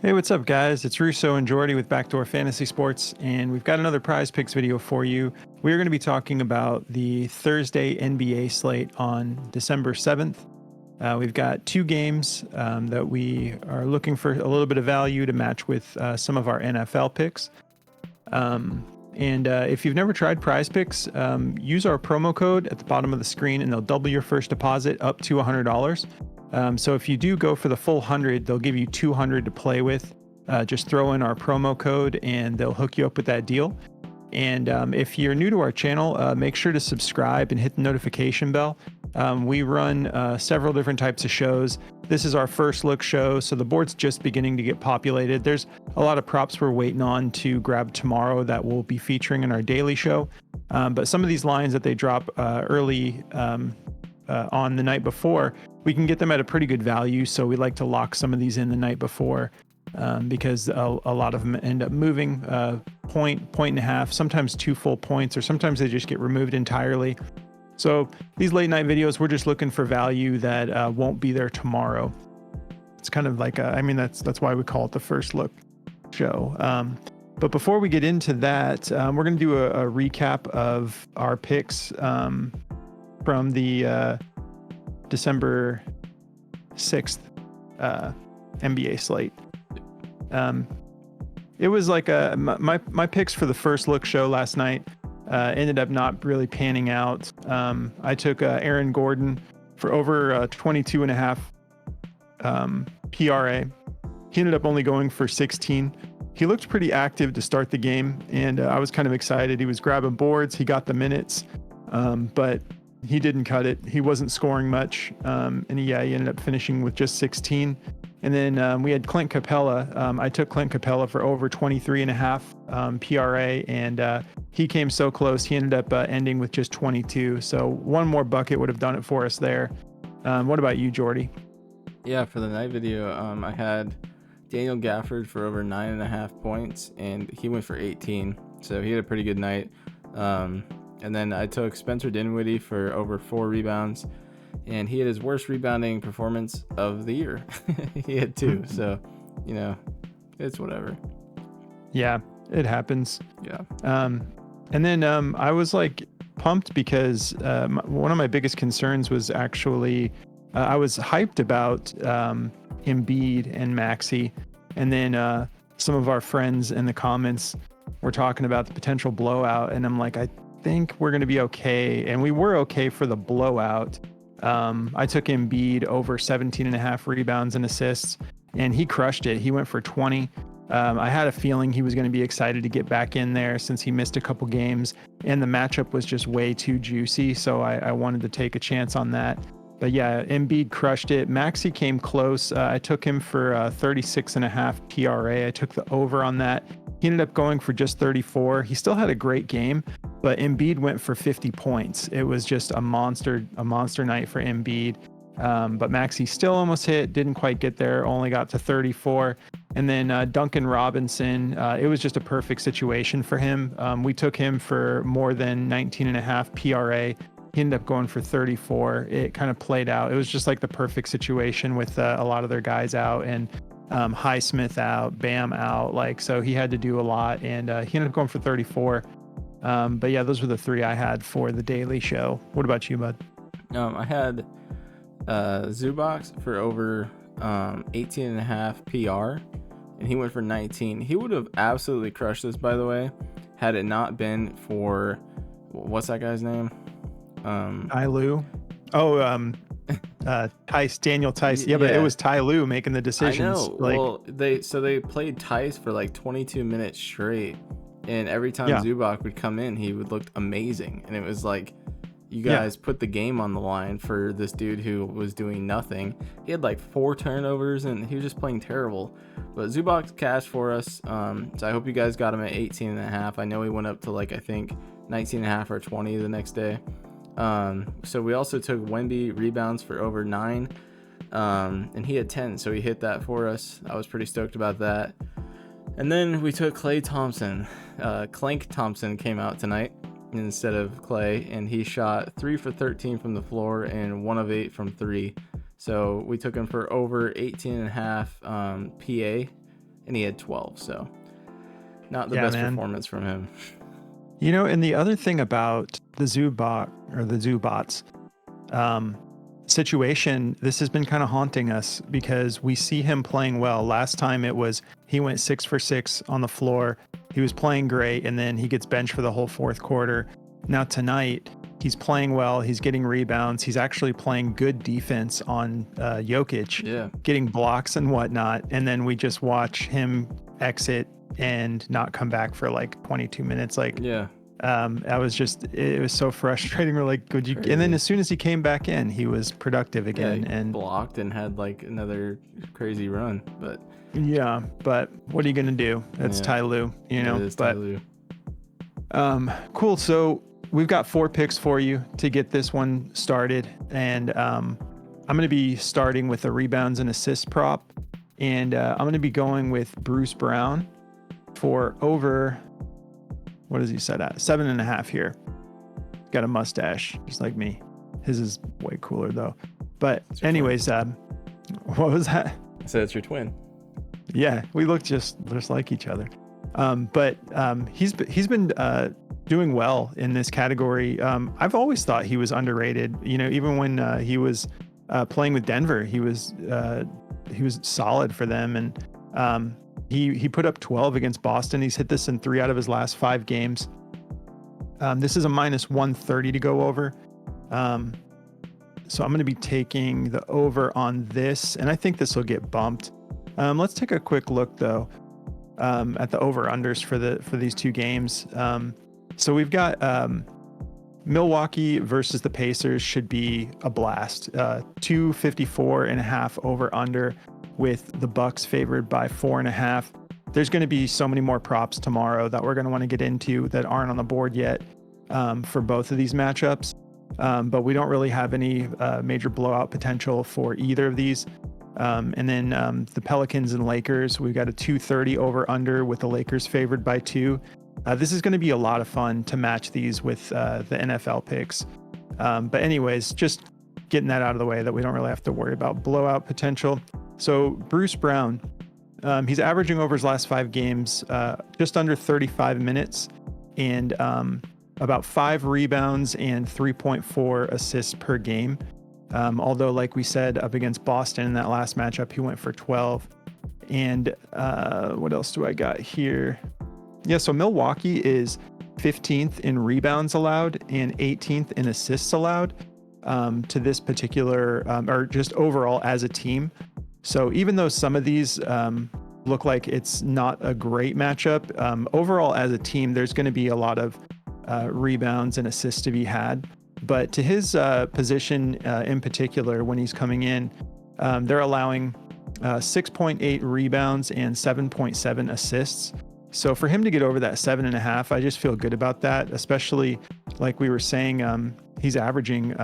Hey, what's up, guys? It's Russo and Jordy with Backdoor Fantasy Sports, and we've got another prize picks video for you. We're going to be talking about the Thursday NBA slate on December 7th. We've got two games that we are looking for a little bit of value to match with some of our NFL picks. And if you've never tried prize picks, use our promo code at the bottom of the screen and they'll double your first deposit up to $100. So if you do go for the full 100, they'll give you 200 to play with. Just throw in our promo code and they'll hook you up with that deal. And if you're new to our channel, make sure to subscribe and hit the notification bell. We run several different types of shows. This is our first look show, so the board's just beginning to get populated. There's a lot of props we're waiting on to grab tomorrow that we'll be featuring in our daily show. But some of these lines that they drop early on the night before, we can get them at a pretty good value. So we like to lock some of these in the night before because a lot of them end up moving point and a half, sometimes 2 full points, or sometimes they just get removed entirely. So these late night videos, we're just looking for value that won't be there tomorrow. It's kind of like, that's why we call it the first look show. But before we get into that, we're going to do a recap of our picks from the December 6th NBA slate. It was like my picks for the first look show last night ended up not really panning out. I took Aaron Gordon for over 22 and a half PRA. He ended up only going for 16. He looked pretty active to start the game, and I was kind of excited. He was grabbing boards. He got the minutes, but he didn't cut it. He wasn't scoring much, and he ended up finishing with just 16. And then we had Clint Capella. I took Clint Capella for over 23 and a half PRA, and he came so close. He ended up ending with just 22. So one more bucket would have done it for us there. What about you, Jordy? Yeah, for the night video, I had Daniel Gafford for over 9.5 points, and he went for 18. So he had a pretty good night. And then I took Spencer Dinwiddie for over 4 rebounds, and he had his worst rebounding performance of the year. He had 2, so, it's whatever. Yeah, it happens. Yeah. And then I was like pumped because one of my biggest concerns was actually I was hyped about Embiid and Maxey, and then some of our friends in the comments were talking about the potential blowout, and I'm like, I think we're going to be okay, and we were okay for the blowout. I took Embiid over 17 and a half rebounds and assists, and he crushed it. He went for 20. I had a feeling he was going to be excited to get back in there since he missed a couple games, and the matchup was just way too juicy, so I wanted to take a chance on that. But yeah, Embiid crushed it. Maxey came close. I took him for 36 and a half PRA. I took the over on that. He ended up going for just 34. He still had a great game, but Embiid went for 50 points. It was just a monster night for Embiid. But Maxey still almost hit, didn't quite get there, only got to 34. And then Duncan Robinson, it was just a perfect situation for him. We took him for more than 19 and a half PRA. He ended up going for 34. It kind of played out. It was just like the perfect situation with a lot of their guys out, and Highsmith out, Bam out. So he had to do a lot, and he ended up going for 34. But yeah, those were the 3 I had for the daily show. What about you, bud? I had Zubac for over 18 and a half PR, and he went for 19. He would have absolutely crushed this, by the way, had it not been for, what's that guy's name? Ty Lue. Daniel Tice. Yeah, but it was Ty Lue making the decisions. I know. They played Tice for like 22 minutes straight, and every time Zubac would come in, he would look amazing, and it was like, you guys put the game on the line for this dude who was doing nothing. He had like 4 turnovers, and he was just playing terrible. But Zubac cashed for us, so I hope you guys got him at 18 and a half. I know he went up to I think 19 and a half or 20 the next day. So we also took Wemby rebounds for over 9, and he had 10, so he hit that for us. I was pretty stoked about that. And then we took Klay Thompson. Clank Thompson came out tonight instead of Klay, and he shot 3 for 13 from the floor and 1 of 8 from 3. So we took him for over 18 and a half PA, and he had 12. So not the best performance from him. And the other thing about the Zubac or the Zubats situation, this has been kind of haunting us because we see him playing well. Last time he went 6 for 6 on the floor. He was playing great, and then he gets benched for the whole fourth quarter. Now tonight, he's playing well. He's getting rebounds. He's actually playing good defense on Jokic, getting blocks and whatnot. And then we just watch him exit and not come back for like 22 minutes. It was so frustrating. We're like, could you? Crazy. And then as soon as he came back in, he was productive again and blocked and had like another crazy run. But what are you gonna do? That's Ty Lue, Ty Lue. Cool. So we've got 4 picks for you to get this one started, and I'm gonna be starting with a rebounds and assists prop, and I'm gonna be going with Bruce Brown for over. What does he set at? 7.5 here. Got a mustache, just like me. His is way cooler though. But anyways, what was that? I said it's your twin. Yeah, we look just like each other. But he's been doing well in this category. I've always thought he was underrated. Even when he was playing with Denver, he was solid for them, and he put up 12 against Boston. He's hit this in 3 out of his last 5 games. This is a -130 to go over. So I'm going to be taking the over on this, and I think this will get bumped. Let's take a quick look though at the over-unders for these 2 games. So we've got Milwaukee versus the Pacers should be a blast. 254.5 over-under with the Bucks favored by 4.5. There's going to be so many more props tomorrow that we're going to want to get into that aren't on the board yet for both of these matchups. But we don't really have any major blowout potential for either of these. And then the Pelicans and Lakers, we've got a 230 over under with the Lakers favored by 2. This is going to be a lot of fun to match these with the NFL picks. But anyways, just getting that out of the way that we don't really have to worry about blowout potential. So Bruce Brown, he's averaging over his last 5 games, just under 35 minutes and about 5 rebounds and 3.4 assists per game. Although, like we said, up against Boston in that last matchup, he went for 12. And what else do I got here? Yeah, so Milwaukee is 15th in rebounds allowed and 18th in assists allowed to this particular, or just overall as a team. So even though some of these look like it's not a great matchup, overall as a team, there's going to be a lot of rebounds and assists to be had. But to his position in particular, when he's coming in, they're allowing 6.8 rebounds and 7.7 assists. So for him to get over that 7.5, I just feel good about that, especially like we were saying, he's averaging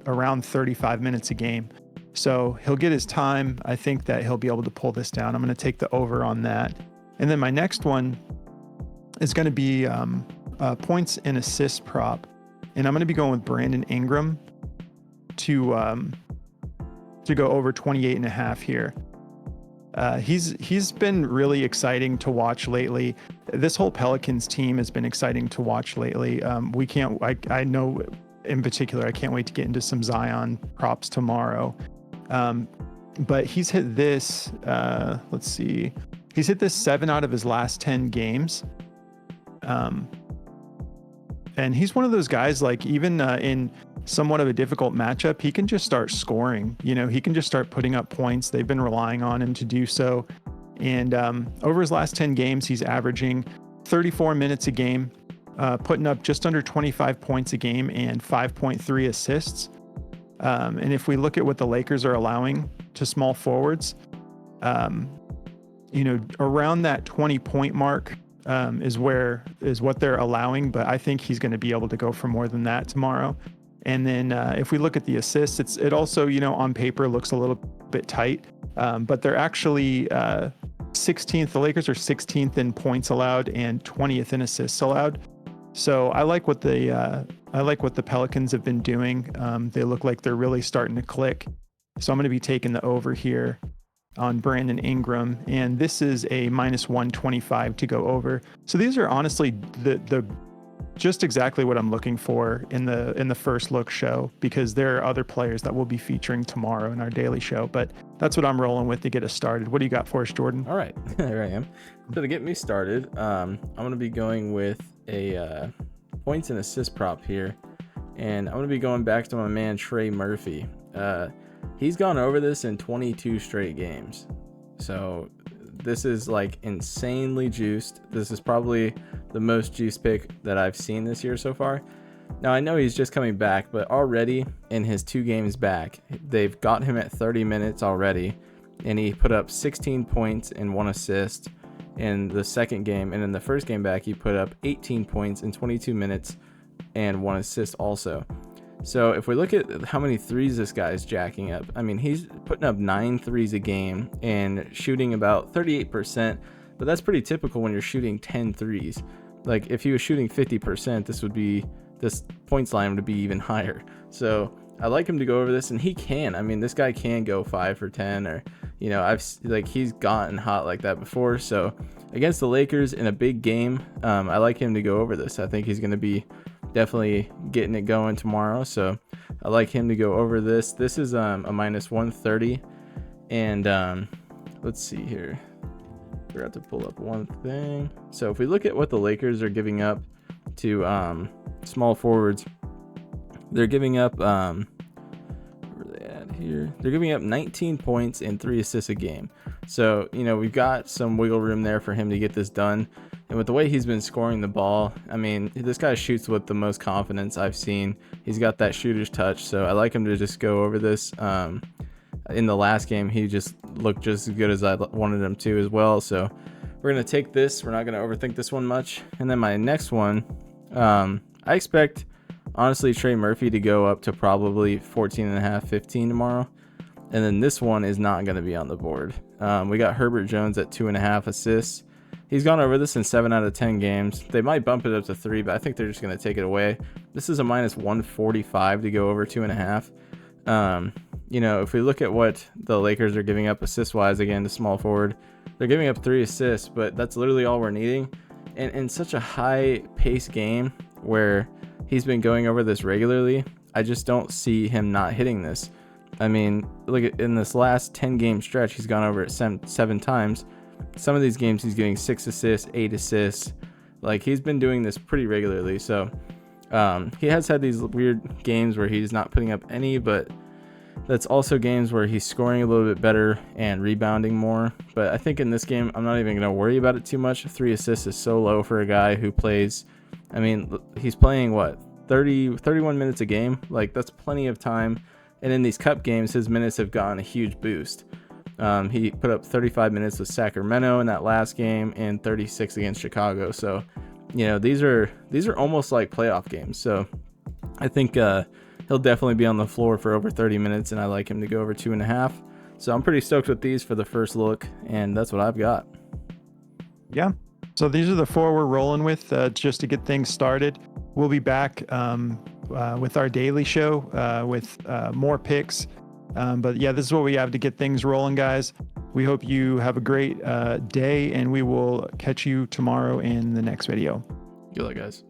around 35 minutes a game. So he'll get his time. I think that he'll be able to pull this down. I'm going to take the over on that. And then my next one is going to be points and assist prop. And I'm going to be going with Brandon Ingram to go over 28.5 here. He's been really exciting to watch lately. This whole Pelicans team has been exciting to watch lately. I know in particular, I can't wait to get into some Zion props tomorrow. But he's hit this, let's see, he's hit this 7 out of his last 10 games. And he's one of those guys, like even in somewhat of a difficult matchup, he can just start scoring. He can just start putting up points. They've been relying on him to do so. And over his last 10 games, he's averaging 34 minutes a game, putting up just under 25 points a game and 5.3 assists. And if we look at what the Lakers are allowing to small forwards, around that 20-point mark is what they're allowing. But I think he's going to be able to go for more than that tomorrow. And then if we look at the assists, it also, on paper looks a little bit tight, but they're actually 16th. The Lakers are 16th in points allowed and 20th in assists allowed. So I like what the Pelicans have been doing. They look like they're really starting to click. So I'm going to be taking the over here. on Brandon Ingram, and this is a -125 to go over. So these are honestly the just exactly what I'm looking for in the first look show, because there are other players that we'll be featuring tomorrow in our daily show. But that's what I'm rolling with to get us started. What do you got for us, Jordan? All right, there I am. So to get me started, I'm going to be going with a points and assist prop here, and I'm going to be going back to my man Trey Murphy. He's gone over this in 22 straight games, so this is like insanely juiced. This is probably the most juiced pick that I've seen this year so far. Now I know he's just coming back, but already in his 2 games back, they've got him at 30 minutes already, and he put up 16 points and 1 assist in the second game, and in the first game back he put up 18 points in 22 minutes and 1 assist also. So if we look at how many threes this guy's jacking up, I mean, he's putting up 9 threes a game and shooting about 38%, but that's pretty typical when you're shooting 10 threes. Like if he was shooting 50%, this points line would be even higher. So I like him to go over this, and he can. I mean, this guy can go 5 for 10, or, you know, he's gotten hot like that before. So against the Lakers in a big game, I like him to go over this. I think he's going to be definitely getting it going tomorrow, so I like him to go over this. This is a -130, and let's see here. Forgot to pull up one thing. So if we look at what the Lakers are giving up to small forwards, they're giving up where are they at here? They're giving up 19 points and 3 assists a game. So, you know, we've got some wiggle room there for him to get this done. And with the way he's been scoring the ball, I mean, this guy shoots with the most confidence I've seen. He's got that shooter's touch, so I like him to just go over this. In the last game, he just looked just as good as I wanted him to as well. So we're going to take this. We're not going to overthink this one much. And then my next one, I expect, honestly, Trey Murphy to go up to probably 14.5, 15 tomorrow. And then this one is not going to be on the board. We got Herbert Jones at 2.5 assists. He's gone over this in 7 out of 10 games. They might bump it up to 3, but I think they're just going to take it away. This is a -145 to go over 2.5. You know, if we look at what the Lakers are giving up assist-wise, again, to small forward, they're giving up 3 assists, but that's literally all we're needing. And in such a high-paced game where he's been going over this regularly, I just don't see him not hitting this. I mean, look at in this last 10-game stretch, he's gone over it 7 times. Some of these games he's getting 6 assists, 8 assists. Like, he's been doing this pretty regularly. So he has had these weird games where he's not putting up any, but that's also games where he's scoring a little bit better and rebounding more. But I think in this game, I'm not even going to worry about it too much. 3 assists is so low for a guy who plays, I mean, he's playing what, 31 minutes a game? Like, that's plenty of time. And in these cup games, his minutes have gotten a huge boost. He put up 35 minutes with Sacramento in that last game and 36 against Chicago. So, you know, these are almost like playoff games. So I think he'll definitely be on the floor for over 30 minutes, and I like him to go over 2.5. So I'm pretty stoked with these for the first look, and that's what I've got. Yeah. So these are the 4 we're rolling with just to get things started. We'll be back with our daily show with more picks. But yeah, this is what we have to get things rolling, guys. We hope you have a great day, and we will catch you tomorrow in the next video. Good luck, guys.